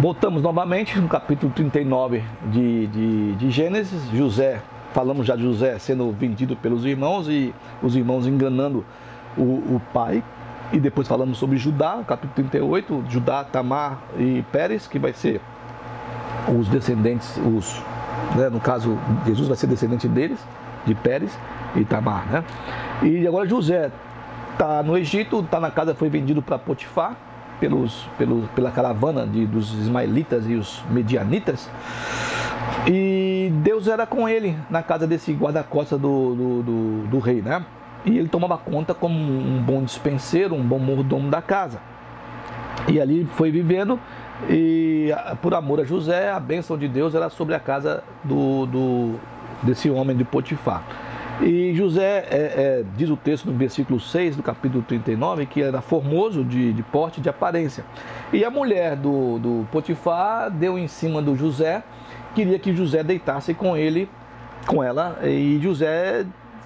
Voltamos novamente no capítulo 39 de Gênesis. José, falamos já de José sendo vendido pelos irmãos e os irmãos enganando o pai. E depois falamos sobre Judá, capítulo 38, Judá, Tamar e Pérez, que vai ser os descendentes, no caso, Jesus vai ser descendente deles, de Pérez e Tamar, né? E agora José está no Egito, está na casa, foi vendido para Potifar, pela caravana dos ismaelitas e os medianitas, e Deus era com ele na casa desse guarda-costas do rei, né? E ele tomava conta como um bom dispenseiro, um bom mordomo da casa. E ali foi vivendo, e por amor a José, a bênção de Deus era sobre a casa desse homem de Potifar. E José, diz o texto no versículo 6 do capítulo 39, que era formoso de porte e de aparência. E a mulher do Potifar deu em cima do José, queria que José deitasse com ela, e José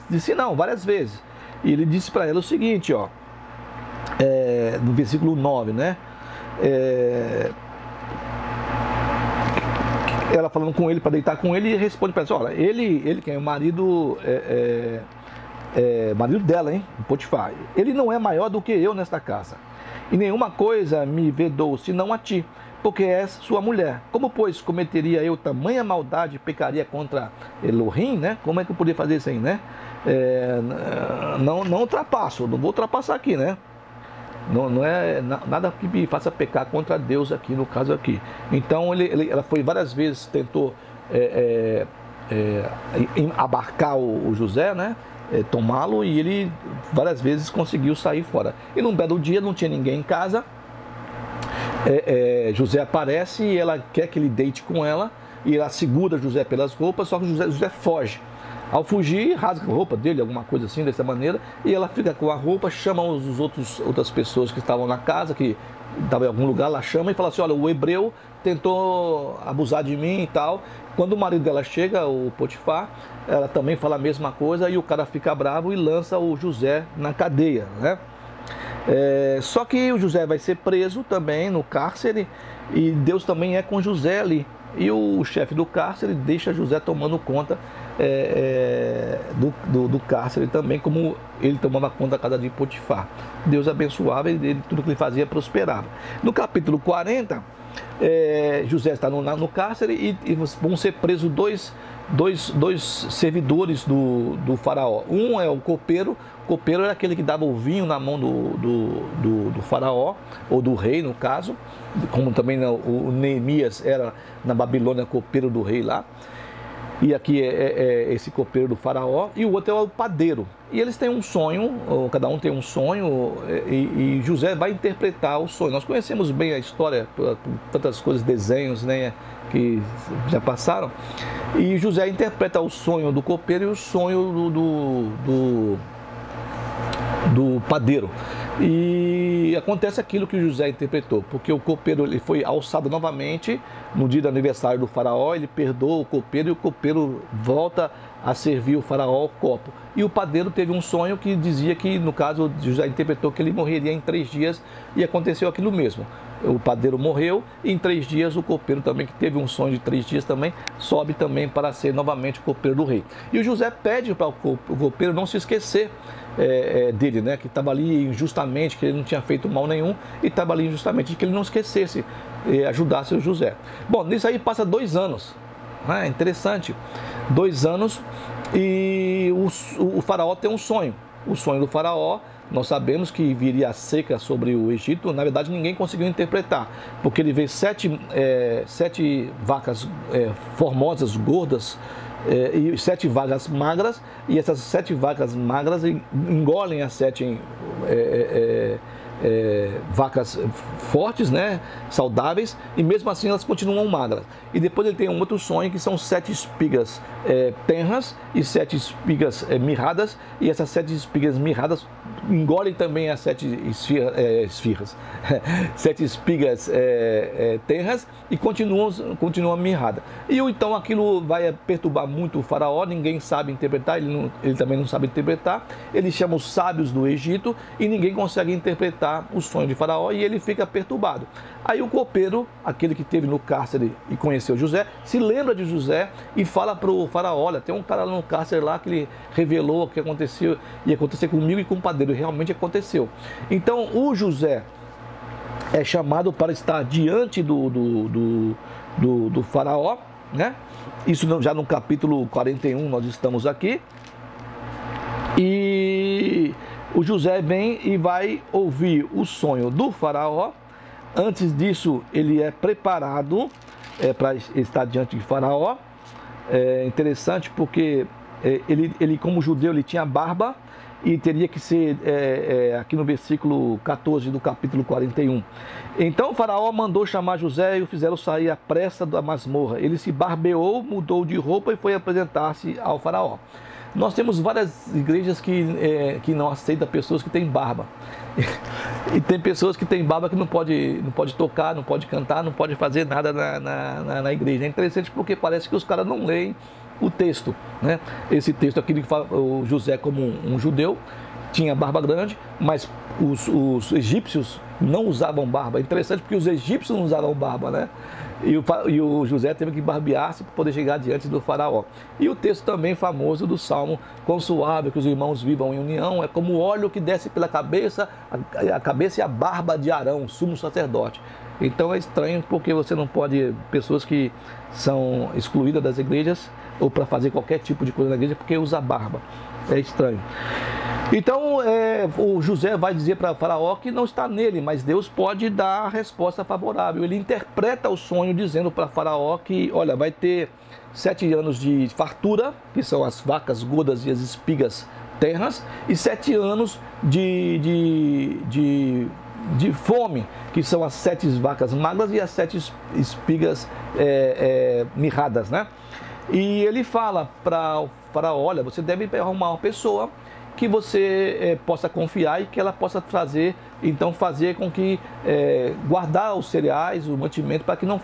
disse não, várias vezes. E ele disse para ela o seguinte, no versículo 9, né? Ela falando com ele para deitar com ele, e responde para ela, olha, ele quem é o marido, marido dela, hein, Potifar, ele não é maior do que eu nesta casa, e nenhuma coisa me vedou senão a ti, porque és sua mulher. Como, pois, cometeria eu tamanha maldade e pecaria contra Elohim, né? Como é que eu poderia fazer isso aí, né? Não ultrapasso, não vou ultrapassar aqui, né? Não é nada que me faça pecar contra Deus aqui, no caso aqui. Então ela foi várias vezes, tentou abarcar o José, né? Tomá-lo, e ele várias vezes conseguiu sair fora. E num belo dia, não tinha ninguém em casa, José aparece e ela quer que ele deite com ela, e ela segura José pelas roupas, só que José foge. Ao fugir, rasga a roupa dele, alguma coisa assim, dessa maneira, e ela fica com a roupa, chama outras pessoas que estavam na casa, que estavam em algum lugar, ela chama e fala assim, olha, o hebreu tentou abusar de mim e tal. Quando o marido dela chega, o Potifar, ela também fala a mesma coisa, e o cara fica bravo e lança o José na cadeia, né? Só que o José vai ser preso também no cárcere, e Deus também é com José ali. E o chefe do cárcere deixa José tomando conta do cárcere também, como ele tomava conta da casa de Potifar. Deus abençoava e tudo que ele fazia prosperava. No capítulo 40, José está no cárcere e vão ser presos dois servidores do faraó. Um é o copeiro. O copeiro era aquele que dava o vinho na mão do faraó, ou do rei no caso, como também o Neemias era na Babilônia copeiro do rei lá. E aqui é esse copeiro do faraó, e o outro é o padeiro. E eles têm um sonho, cada um tem um sonho, e José vai interpretar o sonho. Nós conhecemos bem a história, por tantas coisas, desenhos, né, que já passaram. E José interpreta o sonho do copeiro e o sonho do padeiro. E acontece aquilo que José interpretou, porque o copeiro ele foi alçado novamente no dia do aniversário do faraó, ele perdoa o copeiro e o copeiro volta a servir o faraó o copo. E o padeiro teve um sonho que dizia que, no caso, José interpretou que ele morreria em 3 dias, e aconteceu aquilo mesmo. O padeiro morreu, e em 3 dias o copeiro também, que teve um sonho de 3 dias também, sobe também para ser novamente o copeiro do rei. E o José pede para o copeiro não se esquecer dele, né, que estava ali injustamente, que ele não tinha feito mal nenhum, e estava ali injustamente, que ele não esquecesse, ajudasse o José. Bom, nisso aí passa 2 anos, né, interessante, 2 anos, e o faraó tem um sonho. O sonho do faraó, nós sabemos que viria a seca sobre o Egito. Na verdade, ninguém conseguiu interpretar, porque ele vê 7 vacas formosas, gordas, e 7 vacas magras, e essas 7 vacas magras engolem as 7 vacas fortes, né, saudáveis, e mesmo assim elas continuam magras. E depois ele tem um outro sonho, que são 7 espigas tenras e 7 espigas mirradas, e essas 7 espigas mirradas engolem também as 7 esfirras, 7 espigas tenras, e continuam mirradas. E então aquilo vai perturbar muito o faraó, ninguém sabe interpretar, ele também não sabe interpretar. Ele chama os sábios do Egito e ninguém consegue interpretar o sonho de faraó, e ele fica perturbado. Aí o copeiro, aquele que esteve no cárcere e conheceu José, se lembra de José e fala para o faraó: olha, tem um cara lá no cárcere lá que ele revelou o que aconteceu, ia acontecer comigo e com o padeiro. E realmente aconteceu. Então o José é chamado para estar diante do faraó, né? Isso já no capítulo 41 nós estamos aqui. E o José vem e vai ouvir o sonho do faraó. Antes disso, ele é preparado para estar diante de faraó. É interessante porque ele, como judeu, ele tinha barba e teria que ser, aqui no versículo 14 do capítulo 41. Então o faraó mandou chamar José e o fizeram sair à pressa da masmorra. Ele se barbeou, mudou de roupa e foi apresentar-se ao faraó. Nós temos várias igrejas que não aceitam pessoas que têm barba. E tem pessoas que têm barba que não pode tocar, não pode cantar, não pode fazer nada na igreja. É interessante porque parece que os caras não leem o texto, né? Esse texto aqui, o José, como um judeu, tinha barba grande, mas os egípcios não usavam barba. É interessante porque os egípcios não usavam barba, né? E o José teve que barbear-se para poder chegar diante do faraó. E o texto também famoso do Salmo: quão suave que os irmãos vivam em união, é como o óleo que desce pela cabeça, a cabeça e a barba de Arão, sumo sacerdote. Então é estranho porque você não pode, pessoas que são excluídas das igrejas ou para fazer qualquer tipo de coisa na igreja porque usa barba. É estranho. Então o José vai dizer para Faraó que não está nele, mas Deus pode dar a resposta favorável. Ele interpreta o sonho dizendo para Faraó que, olha, vai ter 7 anos de fartura, que são as vacas gordas e as espigas ternas, e 7 anos de fome, que são as 7 vacas magras e as 7 espigas mirradas, né? E ele fala para o faraó: olha, você deve arrumar uma pessoa que você possa confiar e que ela possa fazer com que guardar os cereais, o mantimento, para que não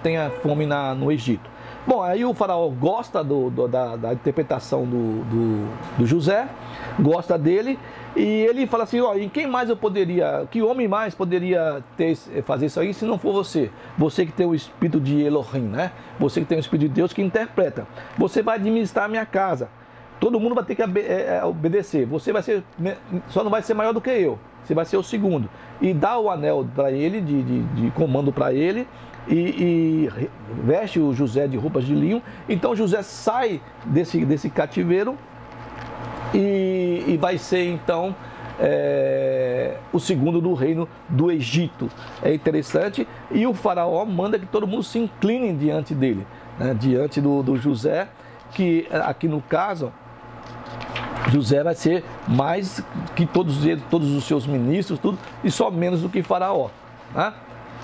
tenha fome no Egito. Bom, aí o faraó gosta da interpretação do José, gosta dele, e ele fala assim: ó, em quem mais que homem mais poderia fazer isso aí se não for você? Você que tem o espírito de Elohim, né? Você que tem o espírito de Deus que interpreta. Você vai administrar a minha casa. Todo mundo vai ter que obedecer. Você só não vai ser maior do que eu. Você vai ser o segundo. E dá o anel para ele, de comando para ele, e veste o José de roupas de linho. Então José sai desse cativeiro e vai ser então o segundo do reino do Egito. É interessante. E o faraó manda que todo mundo se incline diante dele, né? Diante do José, que aqui no caso José vai ser mais que todos os seus ministros, tudo, e só menos do que Faraó, né?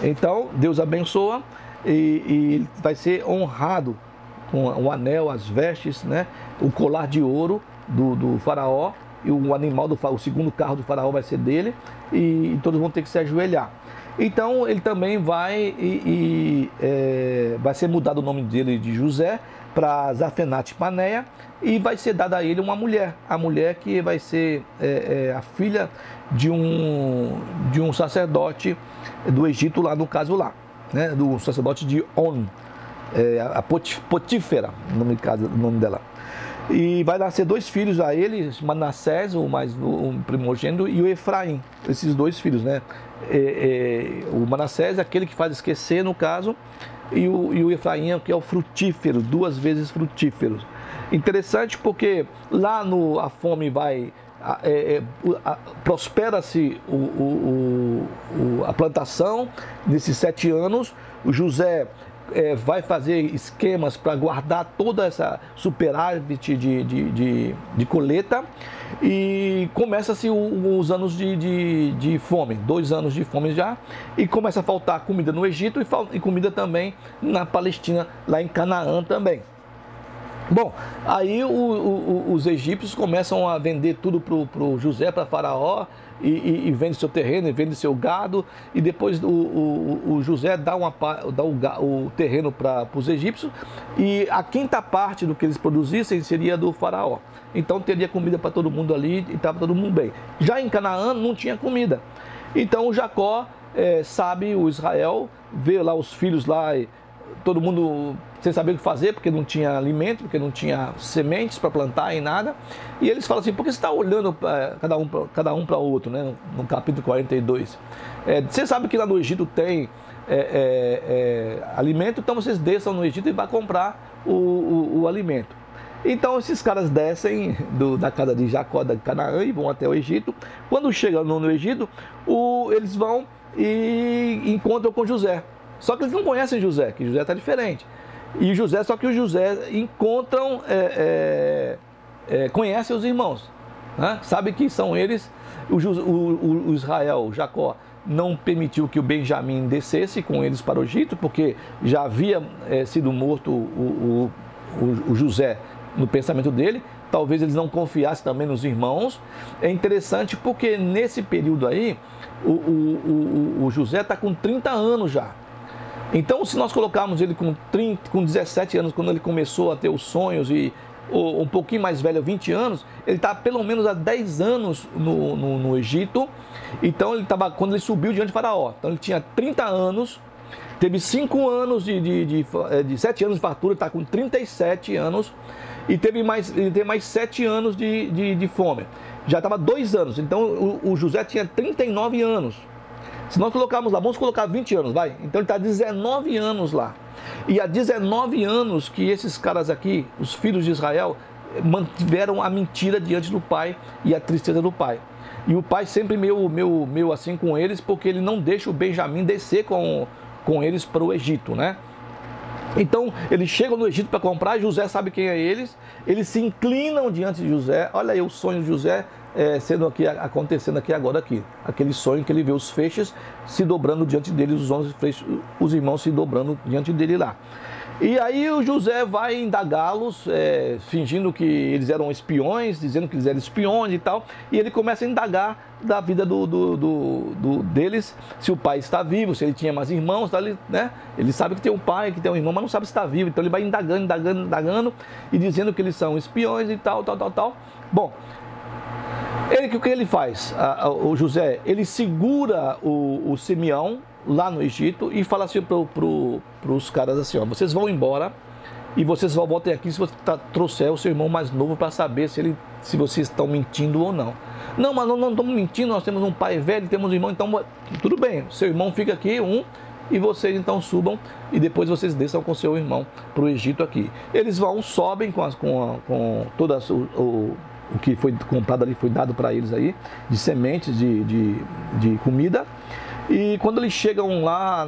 Então Deus abençoa e vai ser honrado com o anel, as vestes, né? O colar de ouro do Faraó, e o animal o segundo carro do Faraó vai ser dele, e todos vão ter que se ajoelhar. Então ele também vai ser mudado o nome dele de José para Zafenate Paneia, e vai ser dada a ele uma mulher, a mulher que vai ser a filha de um sacerdote do Egito, lá no caso lá, né, do sacerdote de On, a Potífera, o nome dela. E vai nascer 2 filhos a ele, Manassés, o primogênito, e o Efraim, esses 2 filhos, né? O Manassés é aquele que faz esquecer, no caso, e o Efraim, que é o frutífero, 2 vezes frutífero. Interessante porque lá a fome vai, prospera-se a plantação nesses 7 anos. O José vai fazer esquemas para guardar toda essa superávit de colheita, e começa-se os anos de fome, 2 anos de fome já, e começa a faltar comida no Egito e comida também na Palestina, lá em Canaã também. Bom, aí os egípcios começam a vender tudo para o José, para Faraó, e vende seu terreno, e vende seu gado, e depois o José dá o terreno para os egípcios, e a 5ª parte do que eles produzissem seria do Faraó. Então teria comida para todo mundo ali, e estava todo mundo bem. Já em Canaã não tinha comida. Então Jacó sabe, o Israel vê lá os filhos lá, todo mundo sem saber o que fazer, porque não tinha alimento, porque não tinha sementes para plantar e nada. E eles falam assim, por que você está olhando cada um para o outro, né? No capítulo 42. Você sabe que lá no Egito tem alimento, então vocês desçam no Egito e vão comprar o alimento. Então esses caras descem da casa de Jacó, da Canaã, e vão até o Egito. Quando chegam no Egito, eles vão e encontram com José. Só que eles não conhecem José, que José está diferente. E José, só que o José encontram, conhecem os irmãos, né? Sabe que são eles. O Israel, o Jacó, não permitiu que o Benjamim descesse com eles para o Egito, porque já havia sido morto o José no pensamento dele. Talvez eles não confiassem também nos irmãos. É interessante porque nesse período aí, o José está com 30 anos já. Então, se nós colocarmos ele com 17 anos, quando ele começou a ter os sonhos, ou um pouquinho mais velho, 20 anos, ele está pelo menos há 10 anos no Egito. Então, ele estava quando ele subiu diante de Faraó. Então, ele tinha 30 anos, teve 5 anos de 7 anos de fartura, está com 37 anos, e ele teve mais 7 anos de fome. Já estava 2 anos, então o José tinha 39 anos. Se nós colocarmos lá, vamos colocar 20 anos, vai. Então ele está 19 anos lá. E há 19 anos que esses caras aqui, os filhos de Israel, mantiveram a mentira diante do pai e a tristeza do pai. E o pai sempre meio assim com eles, porque ele não deixa o Benjamim descer com eles para o Egito, né? Então eles chegam no Egito para comprar, José sabe quem é eles se inclinam diante de José. Olha aí o sonho de José acontecendo aqui agora, aquele sonho que ele vê os feixes se dobrando diante dele, os irmãos se dobrando diante dele lá. E aí o José vai indagá-los, fingindo que eles eram espiões, dizendo que eles eram espiões e tal, e ele começa a indagar da vida deles, se o pai está vivo, se ele tinha mais irmãos, né? Ele sabe que tem um pai, que tem um irmão, mas não sabe se está vivo, então ele vai indagando e dizendo que eles são espiões e tal. Bom, o que ele faz? O José, ele segura o Simeão lá no Egito e fala assim para os caras assim, ó, vocês vão embora e vocês voltem aqui se você trouxer o seu irmão mais novo para saber se vocês estão mentindo ou não. Não, mas não estamos mentindo, nós temos um pai velho, temos um irmão, então tudo bem, seu irmão fica aqui, e vocês então subam e depois vocês desçam com seu irmão para o Egito aqui. Eles sobem com toda o que foi comprado ali, foi dado para eles aí, de sementes, de comida. E quando eles chegam lá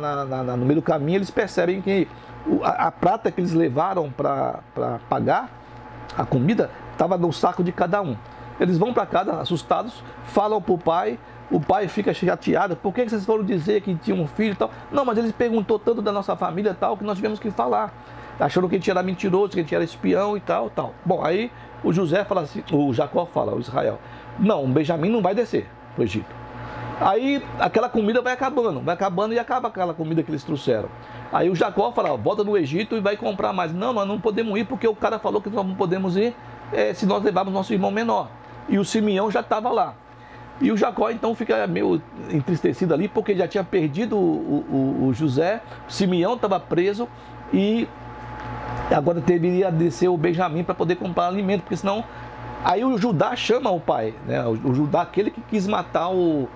no meio do caminho, eles percebem que a prata que eles levaram para pagar a comida estava no saco de cada um. Eles vão para casa assustados, falam para o pai fica chateado. Por que vocês foram dizer que tinha um filho e tal? Não, mas ele perguntou tanto da nossa família e tal, que nós tivemos que falar. Achando que a gente era mentiroso, que a gente era espião e tal. Bom, aí o José fala assim, o Jacó fala, o Israel, não, o Benjamim não vai descer para o Egito. Aí aquela comida vai acabando e acaba aquela comida que eles trouxeram. Aí o Jacó fala, volta no Egito e vai comprar mais. Não, nós não podemos ir porque o cara falou que nós não podemos ir se nós levarmos nosso irmão menor. E o Simeão já estava lá. E o Jacó então fica meio entristecido ali porque já tinha perdido o José, o Simeão estava preso e agora deveria descer o Benjamim para poder comprar alimento, porque senão... Aí o Judá chama o pai, né? O Judá, aquele que quis matar o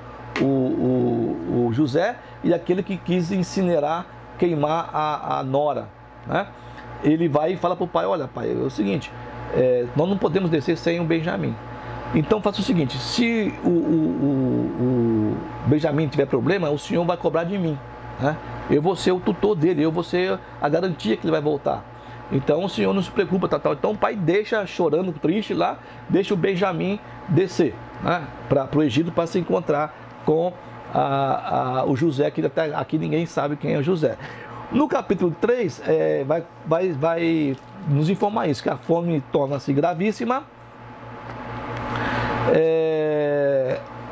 José e aquele que quis incinerar, queimar a nora, né? Ele vai e fala para o pai, olha pai, é o seguinte, nós não podemos descer sem o Benjamim. Então faça o seguinte, se o Benjamim tiver problema, o senhor vai cobrar de mim, né? Eu vou ser o tutor dele, eu vou ser a garantia que ele vai voltar. Então o senhor não se preocupa, tal. Então o pai deixa chorando, triste lá, deixa o Benjamim descer, né, para o Egito para se encontrar com o José, que até aqui ninguém sabe quem é o José. No capítulo 3 vai nos informar isso, que a fome torna-se gravíssima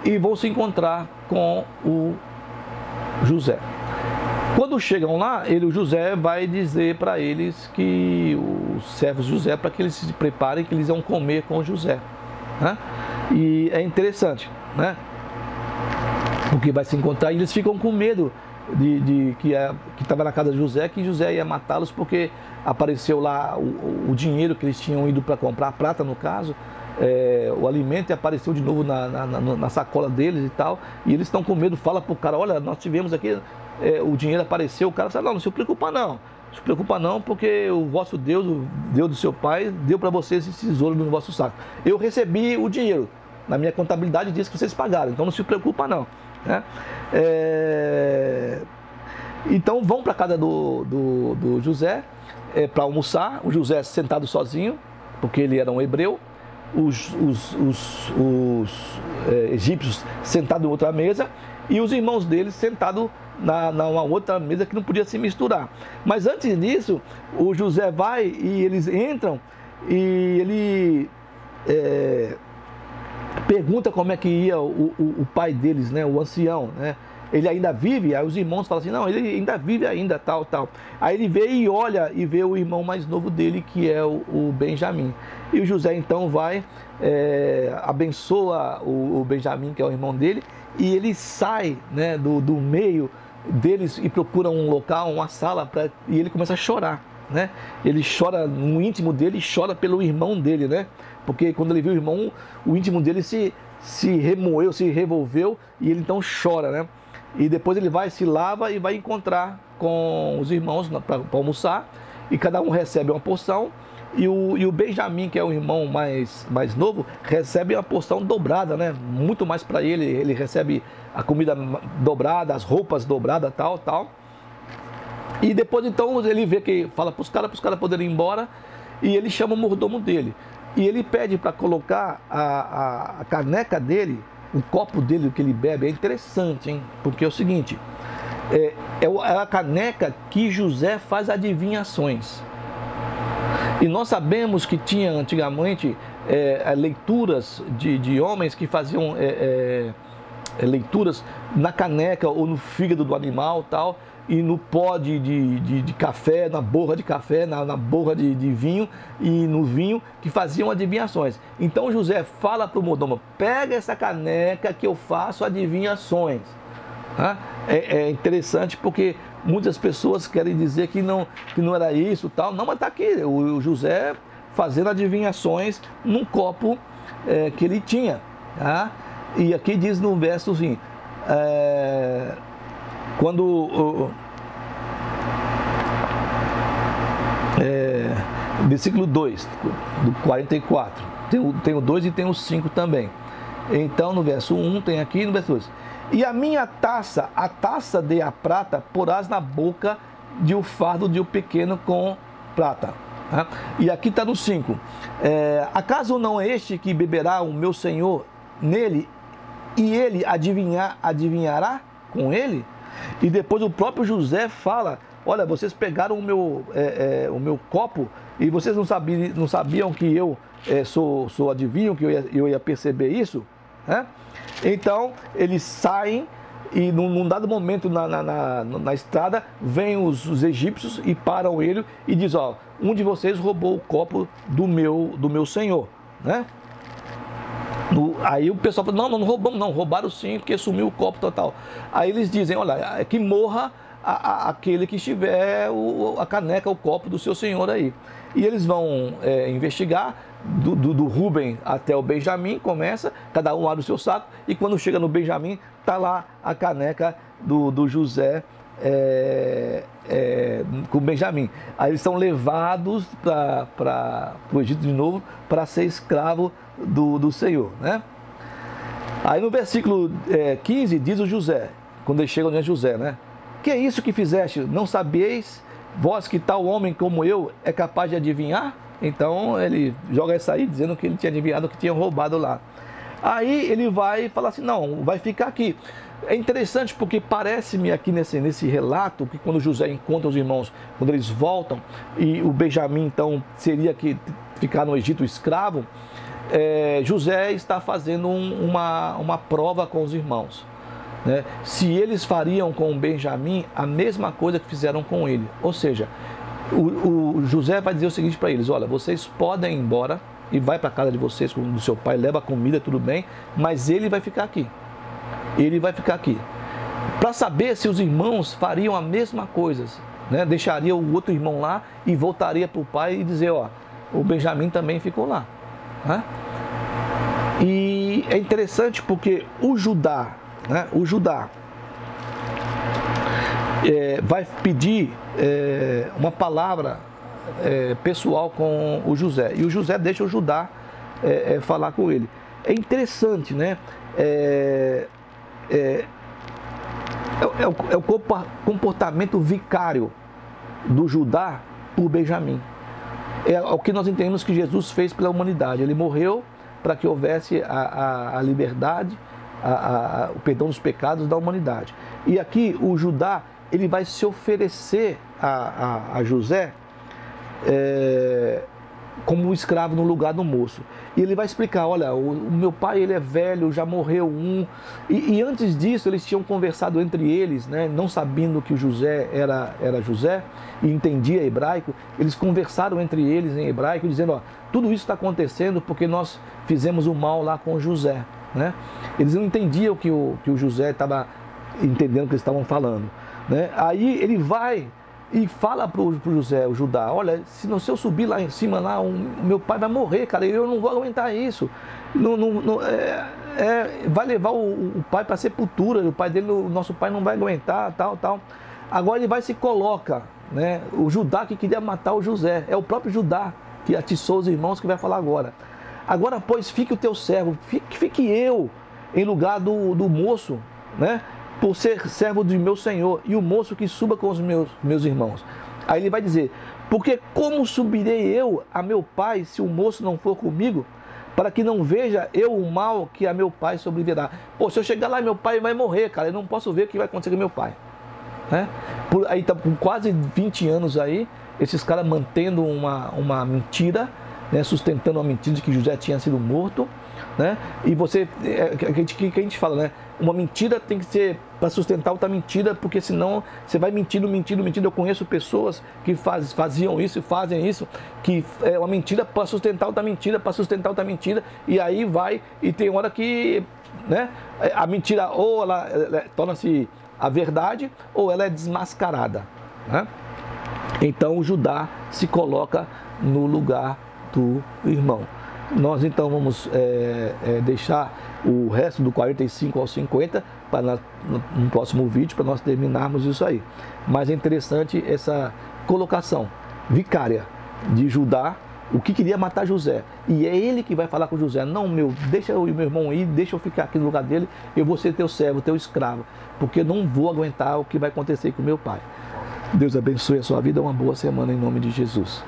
e vão se encontrar com o José. Quando chegam lá, o José vai dizer para eles que os servos de José, para que eles se preparem, que eles vão comer com José, né? E é interessante, né? porque vai se encontrar, e eles ficam com medo que estava na casa de José, que José ia matá-los, porque apareceu lá o dinheiro que eles tinham ido para comprar, prata no caso, o alimento, e apareceu de novo na sacola deles e tal, e eles estão com medo. Fala pro cara: olha, nós tivemos aqui, o dinheiro apareceu. O cara fala: não se preocupa não, se preocupa não, porque o vosso Deus, o Deus do seu pai, deu para vocês esse tesouro no vosso saco. Eu recebi o dinheiro, na minha contabilidade diz que vocês pagaram, então não se preocupa não, né? Então vão para a casa do José para almoçar. O José sentado sozinho, porque ele era um hebreu. Os egípcios sentados em outra mesa, e os irmãos deles sentados numa outra mesa que não podia se misturar. Mas antes disso, o José vai e eles entram, e ele pergunta como é que ia o pai deles, né, o ancião, né? Ele ainda vive? Aí os irmãos falam assim: não, ele ainda vive ainda, tal. Aí ele vê e olha e vê o irmão mais novo dele, que é o Benjamim. E o José então vai, abençoa o Benjamim, que é o irmão dele, e ele sai, né, do meio deles e procura um local, uma sala, e ele começa a chorar, né? Ele chora no íntimo dele, chora pelo irmão dele, né? Porque quando ele viu o irmão, o íntimo dele se remoeu, se revolveu, e ele então chora, né? E depois ele vai, se lava e vai encontrar com os irmãos para almoçar, e cada um recebe uma porção, e o Benjamim, que é o irmão mais novo, recebe uma porção dobrada, né? Muito mais para ele. Ele recebe a comida dobrada, as roupas dobradas, tal. E depois então ele vê que fala para os caras poderem ir embora, e ele chama o mordomo dele. E ele pede para colocar a caneca dele, o copo dele, que ele bebe. É interessante, hein? Porque é o seguinte: é a caneca que José faz adivinhações. E nós sabemos que tinha antigamente leituras de homens que faziam leituras na caneca ou no fígado do animal, tal, e no pó de café, na borra de café, na borra de vinho, e no vinho, que faziam adivinhações. Então José fala para o mordomo: pega essa caneca que eu faço adivinhações. É interessante, porque muitas pessoas querem dizer que não era isso, tal. Não, mas está aqui o José fazendo adivinhações num copo que ele tinha, tá? E aqui diz no verso assim, versículo 2 do 44, tem o 2 e tem o 5 também. Então no verso 1 tem aqui, no verso 2: e a minha taça, a taça de a prata, porás na boca de o fardo de o pequeno com prata. E aqui está no 5: acaso não é este que beberá o meu senhor nele, e ele adivinhará com ele? E depois o próprio José fala: olha, vocês pegaram o meu copo, e vocês não sabiam que eu sou adivinho, que eu ia perceber isso? Então eles saem, e num dado momento na estrada, vêm os egípcios e param ele e diz: ó, um de vocês roubou o copo do meu senhor, né? Aí o pessoal fala: não roubamos não, roubaram sim, porque sumiu o copo total. Aí eles dizem: olha, que morra aquele que estiver a caneca, o copo do seu senhor aí. E eles vão investigar, do Rubem até o Benjamim, começa, cada um abre o seu saco, e quando chega no Benjamim, está lá a caneca do José com o Benjamim. Aí eles são levados para o Egito de novo, para ser escravo do Senhor, né? Aí no versículo 15 diz o José, quando eles chegam diante de José, né? Que é isso que fizeste? Não sabeis vós que tal homem como eu é capaz de adivinhar? Então ele joga essa aí, dizendo que ele tinha adivinhado, que tinha roubado lá. Aí ele vai falar assim: não, vai ficar aqui. É interessante, porque parece-me aqui nesse relato que quando José encontra os irmãos, quando eles voltam, e o Benjamim então seria que ficar no Egito escravo, José está fazendo uma prova com os irmãos, né? Se eles fariam com o Benjamim a mesma coisa que fizeram com ele. Ou seja, o José vai dizer o seguinte para eles: olha, vocês podem ir embora e vai para a casa de vocês, do seu pai, leva a comida, tudo bem, mas ele vai ficar aqui. ele vai ficar aqui. Para saber se os irmãos fariam a mesma coisa, né? Deixaria o outro irmão lá e voltaria para o pai e dizer, ó, o Benjamim também ficou lá, né? E é interessante porque o Judá, né? O Judá vai pedir uma palavra pessoal com o José, e o José deixa o Judá falar com ele. É interessante, né? É o comportamento vicário do Judá por Benjamim. É o que nós entendemos que Jesus fez pela humanidade. Ele morreu para que houvesse a liberdade, o perdão dos pecados da humanidade. E aqui o Judá, ele vai se oferecer a José como escravo no lugar do moço. E ele vai explicar, olha, o meu pai, ele é velho, já morreu um. E antes disso, eles tinham conversado entre eles, né, não sabendo que o José era José e entendia hebraico. Eles conversaram entre eles em hebraico, dizendo, ó, tudo isso está acontecendo porque nós fizemos o mal lá com o José, né? Eles não entendiam que o José estava entendendo o que eles estavam falando, né? Aí ele vai e fala para o José, o Judá, olha, se eu subir lá em cima, lá, meu pai vai morrer, cara, eu não vou aguentar isso. Vai levar o pai para a sepultura, o pai dele, o nosso pai não vai aguentar, tal. Agora ele vai e se coloca, né? O Judá que queria matar o José, é o próprio Judá que atiçou os irmãos que vai falar agora. Agora, pois, fique o teu servo, fique eu em lugar do moço, né? Por ser servo do meu Senhor, e o moço que suba com os meus irmãos. Aí ele vai dizer, porque como subirei eu a meu pai se o moço não for comigo, para que não veja eu o mal que a meu pai sobrevirá. Pô, se eu chegar lá, meu pai vai morrer, cara, eu não posso ver o que vai acontecer com meu pai, né? Aí tá por quase 20 anos aí, esses caras mantendo uma mentira, né, sustentando uma mentira de que José tinha sido morto, né? E você, que a gente fala, né? Uma mentira tem que ser para sustentar outra mentira, porque senão você vai mentindo. Eu conheço pessoas que faziam isso e fazem isso, que é uma mentira para sustentar outra mentira, e aí vai, e tem hora que, né, a mentira ou ela torna-se a verdade, ou ela é desmascarada, né? Então o Judá se coloca no lugar do irmão. Nós então vamos deixar o resto do 45 ao 50 para no próximo vídeo, para nós terminarmos isso aí. Mas é interessante essa colocação vicária de Judá, o que queria matar José. E é ele que vai falar com José, não, deixa o meu irmão ir, deixa eu ficar aqui no lugar dele, eu vou ser teu servo, teu escravo, porque eu não vou aguentar o que vai acontecer com meu pai. Deus abençoe a sua vida, uma boa semana em nome de Jesus.